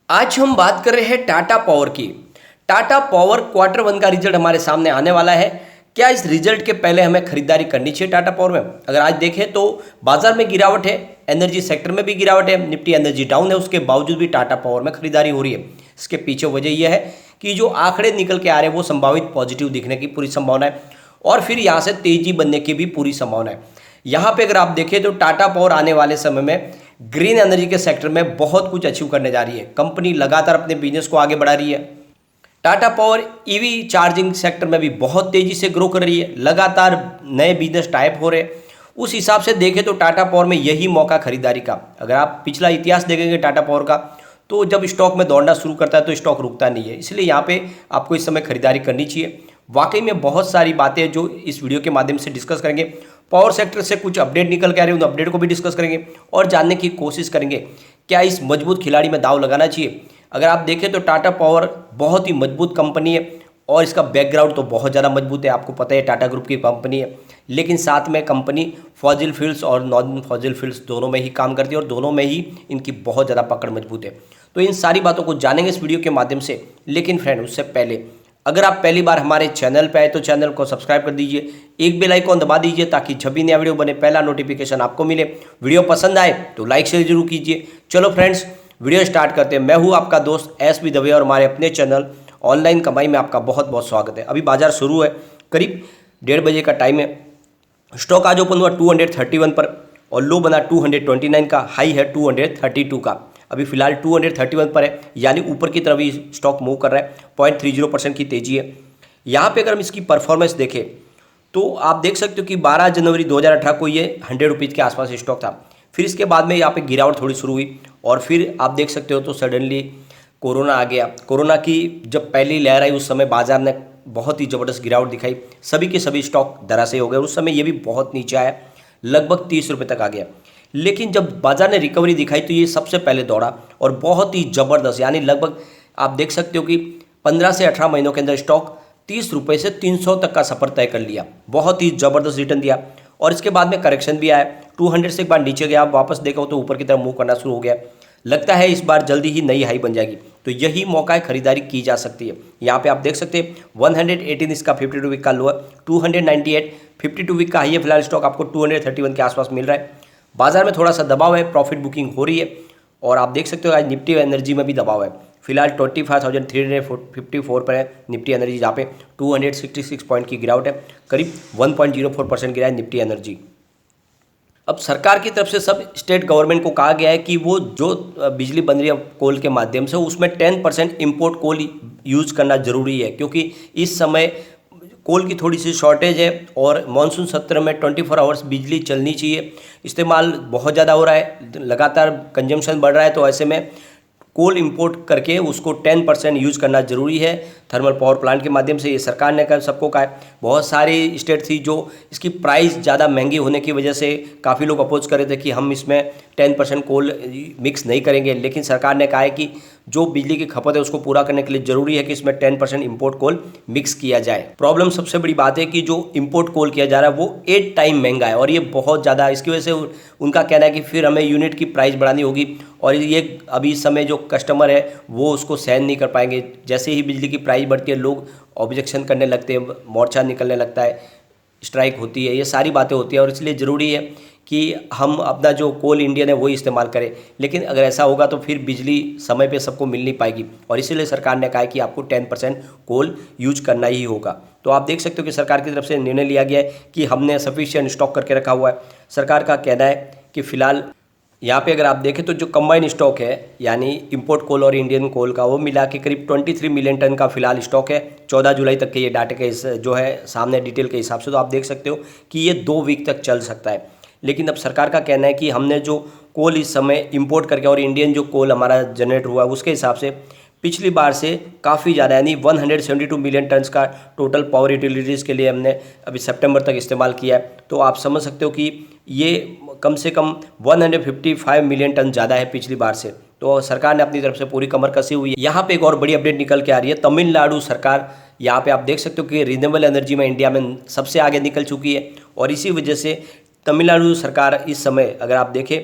आज हम बात कर रहे हैं टाटा पावर की। टाटा पावर क्वार्टर वन का रिजल्ट हमारे सामने आने वाला है। क्या इस रिजल्ट के पहले हमें खरीदारी करनी चाहिए टाटा पावर में? अगर आज देखें तो बाजार में गिरावट है, एनर्जी सेक्टर में भी गिरावट है, निफ्टी एनर्जी डाउन है, उसके बावजूद भी टाटा पावर में खरीदारी हो रही है। इसके पीछे वजह यह है कि जो आंकड़े निकल के आ रहे हैं वो संभावित पॉजिटिव दिखने की पूरी संभावना है और फिर यहाँ से तेजी बनने की भी पूरी संभावना है। यहाँ पे अगर आप देखें तो टाटा पावर आने वाले समय में ग्रीन एनर्जी के सेक्टर में बहुत कुछ अचीव करने जा रही है। कंपनी लगातार अपने बिजनेस को आगे बढ़ा रही है। Tata power EV charging sector में भी बहुत तेजी से ग्रो कर रही है, लगातार नए बिजनेस टाइप हो रहे हैं। उस हिसाब से देखें तो टाटा पावर में यही मौका खरीदारी का। अगर आप पिछला इतिहास देखेंगे टाटा पावर का तो जब स्टॉक में दौड़ना शुरू करता है तो स्टॉक रुकता नहीं है, इसलिए यहाँ पे आपको इस समय खरीदारी करनी चाहिए। वाकई में बहुत सारी बातें जो इस वीडियो के माध्यम से डिस्कस करेंगे। पावर सेक्टर से कुछ अपडेट निकल के आ रहे हैं, उन अपडेट को भी डिस्कस करेंगे और जानने की कोशिश करेंगे क्या इस मजबूत खिलाड़ी में दाव लगाना चाहिए। अगर आप देखें तो टाटा पावर बहुत ही मजबूत कंपनी है और इसका बैकग्राउंड तो बहुत ज़्यादा मजबूत है। आपको पता है टाटा ग्रुप की कंपनी है, लेकिन साथ में कंपनी फॉजिल फील्ड्स और नॉन फॉजिल फील्ड्स दोनों में ही काम करती है और दोनों में ही इनकी बहुत ज़्यादा पकड़ मजबूत है। तो इन सारी बातों को जानेंगे इस वीडियो के माध्यम से। लेकिन फ्रेंड उससे पहले अगर आप पहली बार हमारे चैनल पे आए तो चैनल को सब्सक्राइब कर दीजिए, एक बेल आइकॉन दबा दीजिए ताकि जब भी नया वीडियो बने पहला नोटिफिकेशन आपको मिले। वीडियो पसंद आए तो लाइक शेयर जरूर कीजिए। चलो फ्रेंड्स वीडियो स्टार्ट करते हैं। मैं हूँ आपका दोस्त एस.बी. दवे और हमारे अपने चैनल ऑनलाइन कमाई में आपका बहुत बहुत स्वागत है। अभी बाजार शुरू है, करीब 1:30 बजे का टाइम है। स्टॉक आज ओपन हुआ 231 पर और लो बना 229 का, हाई है 232 का। अभी फिलहाल 231 पर है, यानी ऊपर की तरफ ही स्टॉक मूव कर रहा है। 0.30% की तेजी है। यहाँ पे अगर हम इसकी परफॉर्मेंस देखें तो आप देख सकते हो कि 12 जनवरी 2018 को ये 100 रुपीज़ के आसपास स्टॉक था। फिर इसके बाद में यहाँ पे गिरावट थोड़ी शुरू हुई और फिर आप देख सकते हो तो सडनली कोरोना आ गया। कोरोना की जब पहली लहर आई उस समय बाजार ने बहुत ही ज़बरदस्त गिरावट दिखाई, सभी के सभी स्टॉक धराशायी हो गए। उस समय ये भी बहुत नीचे आया, लगभग 30 रुपये तक आ गया। लेकिन जब बाजार ने रिकवरी दिखाई तो ये सबसे पहले दौड़ा और बहुत ही ज़बरदस्त, यानी लगभग आप देख सकते हो कि 15 से 18 महीनों के अंदर स्टॉक 30 रुपये से 300 तक का सफ़र तय कर लिया। बहुत ही ज़बरदस्त रिटर्न दिया और इसके बाद में करेक्शन भी आया। 200 से एक बार नीचे गया, वापस देखो तो ऊपर की तरफ मूव करना शुरू हो गया। लगता है इस बार जल्दी ही नई हाई बन जाएगी, तो यही मौका है, खरीदारी की जा सकती है। यहाँ पे आप देख सकते हैं 118 इसका 52 वीक का लो है, 298 52 वीक का हाई है। फिलहाल स्टॉक आपको 231 के आसपास मिल रहा है। बाजार में थोड़ा सा दबाव है, प्रॉफिट बुकिंग हो रही है और आप देख सकते हो आज निफ्टी एनर्जी में भी दबाव है। फिलहाल 25,354 पर है निफ्टी एनर्जी, जहाँ पे 266 पॉइंट की गिरावट है, करीब 1.04% गिरा है निफ्टी एनर्जी। अब सरकार की तरफ से सब स्टेट गवर्नमेंट को कहा गया है कि वो जो बिजली बन रही है कोल के माध्यम से उसमें 10% इम्पोर्ट कोल यूज करना जरूरी है, क्योंकि इस समय कोल की थोड़ी सी शॉर्टेज है और मानसून सत्र में 24 आवर्स बिजली चलनी चाहिए। इस्तेमाल बहुत ज़्यादा हो रहा है, लगातार कंजम्पशन बढ़ रहा है, तो ऐसे में कोल इंपोर्ट करके उसको 10% यूज़ करना जरूरी है थर्मल पावर प्लांट के माध्यम से। ये सरकार ने कहा, सबको कहा है। बहुत सारी स्टेट थी जो इसकी प्राइस ज़्यादा महंगी होने की वजह से काफ़ी लोग अपोज कर रहे थे कि हम इसमें 10% कोल मिक्स नहीं करेंगे, लेकिन सरकार ने कहा है कि जो बिजली की खपत है उसको पूरा करने के लिए ज़रूरी है कि इसमें 10% इम्पोर्ट कोल मिक्स किया जाए। प्रॉब्लम सबसे बड़ी बात है कि जो इम्पोर्ट कोल किया जा रहा है वो 8 टाइम महंगा है और ये बहुत ज़्यादा, इसकी वजह से उनका कहना है कि फिर हमें यूनिट की प्राइस बढ़ानी होगी और ये अभी इस समय जो कस्टमर है वो उसको सहन नहीं कर पाएंगे। जैसे ही बिजली की प्राइस बढ़ती है लोग ऑब्जेक्शन करने लगते हैं, मोर्चा निकलने लगता है, स्ट्राइक होती है, ये सारी बातें होती हैं और इसलिए ज़रूरी है कि हम अपना जो कोल इंडियन है वही इस्तेमाल करें। लेकिन अगर ऐसा होगा तो फिर बिजली समय पे सबको मिल नहीं पाएगी और इसीलिए सरकार ने कहा है कि आपको 10% कोल यूज करना ही होगा। तो आप देख सकते हो कि सरकार की तरफ से निर्णय लिया गया है कि हमने सफिशिएंट स्टॉक करके रखा हुआ है। सरकार का कहना है कि फ़िलहाल यहाँ पे अगर आप देखें तो जो कंबाइन स्टॉक है यानी इंपोर्ट कोल और इंडियन कोल का, वो मिला के करीब 23 मिलियन टन का फिलहाल स्टॉक है 14 जुलाई तक के ये डाटे के जो है सामने डिटेल के हिसाब से। तो आप देख सकते हो कि ये 2 वीक तक चल सकता है। लेकिन अब सरकार का कहना है कि हमने जो कोल इस समय इंपोर्ट करके और इंडियन जो कोल हमारा जनरेट हुआ है उसके हिसाब से पिछली बार से काफ़ी ज़्यादा, यानी 172 मिलियन टन्स का टोटल पावर यूटिलिटीज़ के लिए हमने अभी सितंबर तक इस्तेमाल किया है। तो आप समझ सकते हो कि ये कम से कम 155 मिलियन टन ज़्यादा है पिछली बार से। तो सरकार ने अपनी तरफ से पूरी कमर कसी हुई है। यहाँ पे एक और बड़ी अपडेट निकल के आ रही है। तमिलनाडु सरकार, यहाँ पे आप देख सकते हो कि रिन्यूएबल एनर्जी में इंडिया में सबसे आगे निकल चुकी है और इसी वजह से तमिलनाडु सरकार इस समय अगर आप देखें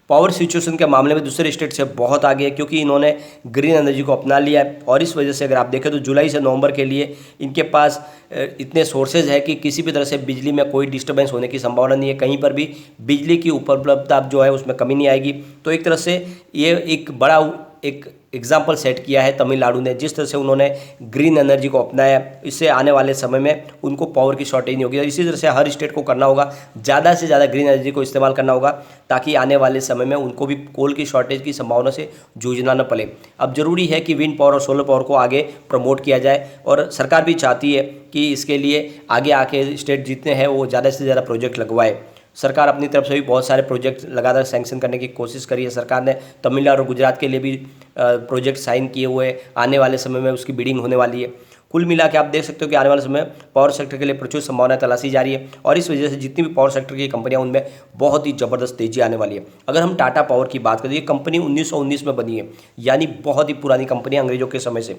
पावर सिचुएशन के मामले में दूसरे स्टेट से बहुत आगे है, क्योंकि इन्होंने ग्रीन एनर्जी को अपना लिया है। और इस वजह से अगर आप देखें तो जुलाई से नवंबर के लिए इनके पास इतने सोर्सेज है कि किसी भी तरह से बिजली में कोई डिस्टर्बेंस होने की संभावना नहीं है। कहीं पर भी बिजली की उपलब्धता जो है उसमें कमी नहीं आएगी। तो एक तरह से ये एक बड़ा एक एग्जाम्पल सेट किया है तमिलनाडु ने, जिस तरह से उन्होंने ग्रीन एनर्जी को अपनाया। इससे आने वाले समय में उनको पावर की शॉर्टेज नहीं होगी। और इसी तरह से हर स्टेट को करना होगा, ज़्यादा से ज़्यादा ग्रीन एनर्जी को इस्तेमाल करना होगा, ताकि आने वाले समय में उनको भी कोल की शॉर्टेज की संभावना से जूझना न पड़े। अब जरूरी है कि विंड पावर और सोलर पावर को आगे प्रमोट किया जाए, और सरकार भी चाहती है कि इसके लिए आगे आके स्टेट जितने हैं वो ज़्यादा से ज़्यादा प्रोजेक्ट लगवाए। सरकार अपनी तरफ से भी बहुत सारे प्रोजेक्ट लगातार सैंक्शन करने की कोशिश करी है। सरकार ने तमिलनाडु और गुजरात के लिए भी प्रोजेक्ट साइन किए हुए हैं। आने वाले समय में उसकी बिडिंग होने वाली है। कुल मिला के आप देख सकते हो कि आने वाले समय पावर सेक्टर के लिए प्रचुर संभावनाएं तलाशी जा रही है, और इस वजह से जितनी भी पावर सेक्टर की कंपनियां उनमें बहुत ही ज़बरदस्त तेजी आने वाली है। अगर हम टाटा पावर की बात करें, ये कंपनी 1919 में बनी है, यानी बहुत ही पुरानी कंपनी अंग्रेजों के समय से।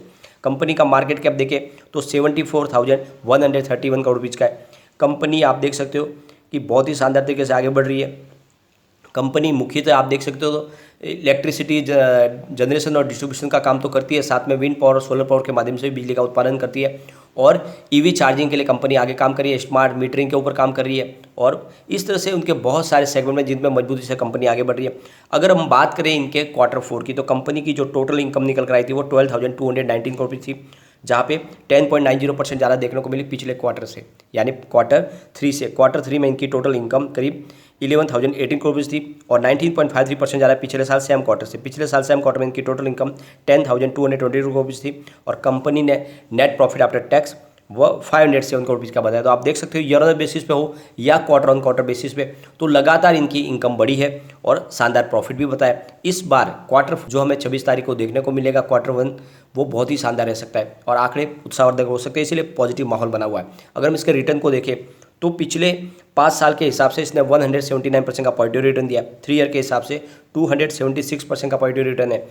कंपनी का मार्केट कैप देखें तो 74,131 करोड़ रुपीज़ का है। कंपनी आप देख सकते हो कि बहुत ही शानदार तरीके से आगे बढ़ रही है। कंपनी मुख्यतः आप देख सकते हो तो इलेक्ट्रिसिटी जनरेशन और डिस्ट्रीब्यूशन का काम तो करती है, साथ में विंड पावर और सोलर पावर के माध्यम से भी बिजली का उत्पादन करती है। और ईवी चार्जिंग के लिए कंपनी आगे काम कर रही है, स्मार्ट मीटरिंग के ऊपर काम कर रही है, और इस तरह से उनके बहुत सारे सेगमेंट में जिनमें मजबूती से कंपनी आगे बढ़ रही है। अगर हम बात करें इनके Q4 की, तो कंपनी की जो टोटल इनकम निकल कर आई थी वो 12,219 करोड़ थी, जहाँ पे 10.90% ज़्यादा देखने को मिली पिछले क्वार्टर से, यानी Q3 से। Q3 में इनकी टोटल इनकम करीब 11,018 करोड़ थी, और 19.53% ज़्यादा पिछले साल सेम क्वार्टर से। पिछले साल सेम क्वार्टर में इनकी टोटल इनकम 10,222 करोड़ थी, और कंपनी ने नेट प्रॉफिट आफ्टर टैक्स वो 507 करोड़ रुपीज़ का बताया। तो आप देख सकते हो ईयर ऑन बेसिस पे हो या क्वार्टर ऑन क्वार्टर बेसिस पे, तो लगातार इनकी इनकम बढ़ी है और शानदार प्रॉफिट भी बताया। इस बार क्वार्टर जो हमें 26 तारीख को देखने को मिलेगा, Q1, वो बहुत ही शानदार रह सकता है और आंकड़े उत्साहवर्धक हो सकते हैं, इसलिए पॉजिटिव माहौल बना हुआ है। अगर हम इसके रिटर्न को देखें तो पिछले 5 साल के हिसाब से इसने 179% का पॉजिटिव रिटर्न दिया। 3 ईयर के हिसाब से 276% का पॉजिटिव रिटर्न है।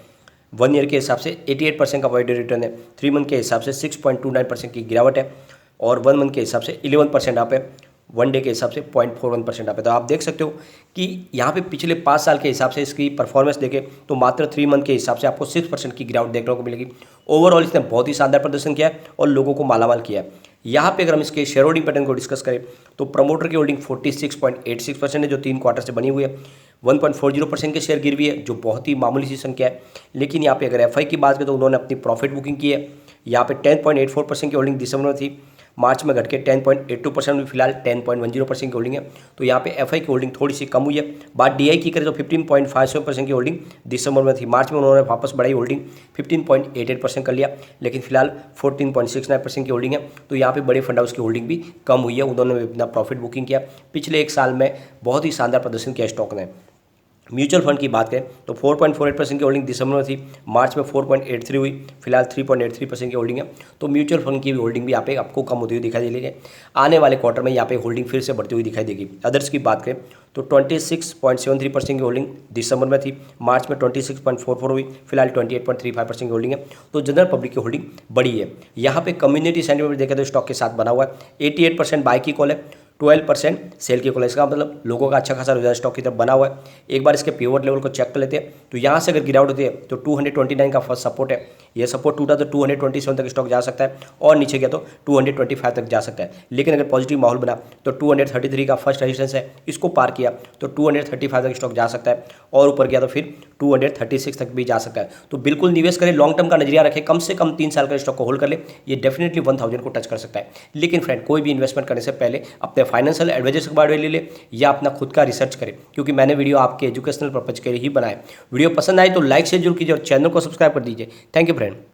1 ईयर के हिसाब से 88% का पॉजिटिव रिटर्न है। 3 मंथ के हिसाब से 6.29% की गिरावट है, और 1 मंथ के हिसाब से 11% आप है, 1 डे के हिसाब से 0.41% आप है। तो आप देख सकते हो कि यहाँ पे पिछले 5 साल के हिसाब से इसकी परफॉर्मेंस देखें तो मात्र 3 मंथ के हिसाब से आपको 6% की गिरावट देखने को मिलेगी। ओवरऑल इसने बहुत ही शानदार प्रदर्शन किया है और लोगों को मालामाल किया है। यहाँ पे अगर हम इसके शेयर होल्डिंग पैटर्न को डिस्कस करें तो प्रमोटर की होल्डिंग 46.86% है, जो 3 क्वार्टर से बनी हुई है। 1.40% के शेयर गिरवी है, जो बहुत ही मामूली सी संख्या है। लेकिन यहाँ पे अगर एफआई की बात करें तो उन्होंने अपनी प्रॉफिट बुकिंग की है। यहाँ पे 10.84% की होल्डिंग दिसंबर में थी, मार्च में घट के 10.82% में फिलहाल 10.10% की होल्डिंग है। तो यहाँ पे एफआई की होल्डिंग थोड़ी सी कम हुई है। बात डीआई की करें तो 15.57% की होल्डिंग दिसंबर में थी, मार्च में उन्होंने वापस बढ़ाई होल्डिंग 15.88% कर लिया, लेकिन फिलहाल 14.69% की होल्डिंग है। तो यहाँ पे बड़े फंड हाउस की होल्डिंग भी कम हुई है, उन्होंने अपना प्रॉफिट बुकिंग किया। पिछले 1 साल में बहुत ही शानदार प्रदर्शन किया स्टॉक ने। म्यूचुअल फंड की बात करें तो 4.48% की होल्डिंग दिसंबर में थी, मार्च में 4.83 हुई, फिलहाल 3.83% की होल्डिंग है। तो म्यूचुअल फंड की भी होल्डिंग भी यहाँ पे आपको कम होती हुई दिखाई देगी। आने वाले क्वार्टर में यहाँ पे होल्डिंग फिर से बढ़ती हुई दिखाई देगी। अदर्स की बात करें तो 26.73% की होल्डिंग दिसंबर में थी, मार्च में 26.44 हुई, फिलहाल 28.35% की होल्डिंग है। तो जनरल पब्लिक की होल्डिंग बड़ी है। यहाँ पे कम्युनिटी सेंटिमेंट देखें तो स्टॉक के साथ बना हुआ है। 88% बाय की कॉल है, 12% सेल की कॉल है। इसका मतलब लोगों का अच्छा खासा रुझान स्टॉक की तरफ बना हुआ है। एक बार इसके पिवट लेवल को चेक कर लेते हैं तो यहाँ से अगर गिरावट होती है तो 229 का फर्स्ट सपोर्ट है। यह सपोर्ट टूटा तो 227 तक स्टॉक जा सकता है, और नीचे गया तो 225 तक जा सकता है। लेकिन अगर पॉजिटिव माहौल बना तो 233 का फर्स्ट रेजिस्टेंस है, इसको पार किया तो 235 तक स्टॉक जा सकता है, और ऊपर गया तो फिर 236 तक भी जा सकता है। तो बिल्कुल निवेश करें, लॉन्ग टर्म का नजरिया रखें, कम से कम 3 साल का स्टॉक को होल्ड कर ले, ये डेफिनेटली 1000 को टच कर सकता है। लेकिन फ्रेंड, कोई भी इन्वेस्टमेंट करने से पहले अपने फाइनेंशियल एडवाइजर से बारे ले ले या अपना खुद का रिसर्च करें, क्योंकि मैंने वीडियो आपके एजुकेशनल पर्पज के लिए ही बनाया। वीडियो पसंद आए तो लाइक शेयर जरूर कीजिए और चैनल को सब्सक्राइब कर दीजिए। Thank you friend.